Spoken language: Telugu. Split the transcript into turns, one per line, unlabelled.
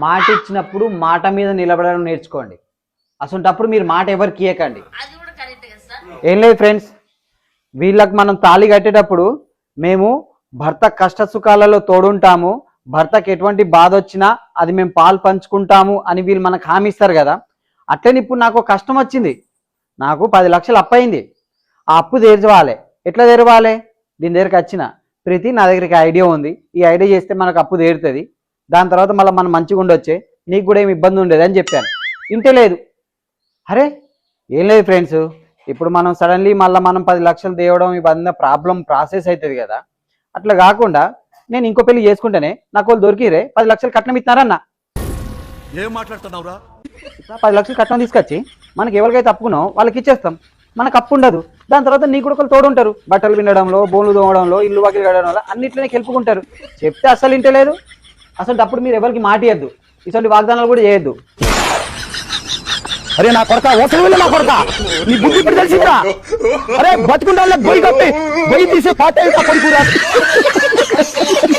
మాట ఇచ్చినప్పుడు మాట మీద నిలబడడం నేర్చుకోండి. అసలుంటప్పుడు మీరు మాట ఎవరికి ఇవ్వకండి. ఏం లేదు ఫ్రెండ్స్, వీళ్ళకి మనం తాళి కట్టేటప్పుడు మేము భర్త కష్ట సుఖాలలో తోడుంటాము, భర్తకి ఎటువంటి బాధ వచ్చినా అది మేము పాలు పంచుకుంటాము అని వీళ్ళు మనకు హామీ ఇస్తారు కదా. అట్లనే ఇప్పుడు నాకు కష్టం వచ్చింది, నాకు 10 లక్షలు అప్పు అయింది. ఆ అప్పు తెరవాలి. ఎట్లా తెరవాలి? దీని దగ్గరికి వచ్చిన ప్రీతి, నా దగ్గరికి ఐడియా ఉంది, ఈ ఐడియా చేస్తే మనకు అప్పు తీరుతుంది, దాని తర్వాత మళ్ళీ మనం మంచిగా ఉండొచ్చే, నీకు కూడా ఏమి ఇబ్బంది ఉండేది అని చెప్పాను. ఇంతే లేదు. అరే ఏం లేదు ఫ్రెండ్స్, ఇప్పుడు మనం సడన్లీ మళ్ళీ మనం 10 లక్షలు తేవడం ఇవన్నీ ప్రాసెస్ అవుతుంది కదా. అట్లా కాకుండా నేను ఇంకో పెళ్లి చేసుకుంటేనే నాకు వాళ్ళు దొరికిరే 10 లక్షలు కట్నం ఇస్తున్నారన్న.
ఏం మాట్లాడుతున్నావురా?
10 లక్షలు కట్నం తీసుకొచ్చి మనకి ఎవరికైతే అప్పుకున్నాం వాళ్ళకి ఇచ్చేస్తాం, మనకు అప్పు ఉండదు. దాని తర్వాత నీ కూడా ఒకరు తోడుంటారు, బట్టలు పిండడంలో, బోన్లు తోమడంలో, ఇల్లు వాకిలు కడడంలో అన్నిట్లోనే గెలుపుకుంటారు. చెప్తే అస్సలు ఇంటలేదు. అసలు అప్పుడు మీరు ఎవరికి మాట ఇవ్వద్దు, ఇటువంటి వాగ్దానాలు కూడా చేయొద్దు.
అరే నా కొడక, ఓసలి నా కొడక, నీ బుద్ధి ఇప్పుడు తెలిసిందా? అరే బతుకుండాలి, గొయ్యి కప్పి గొయ్యి తీసే పాట కొడుకురా.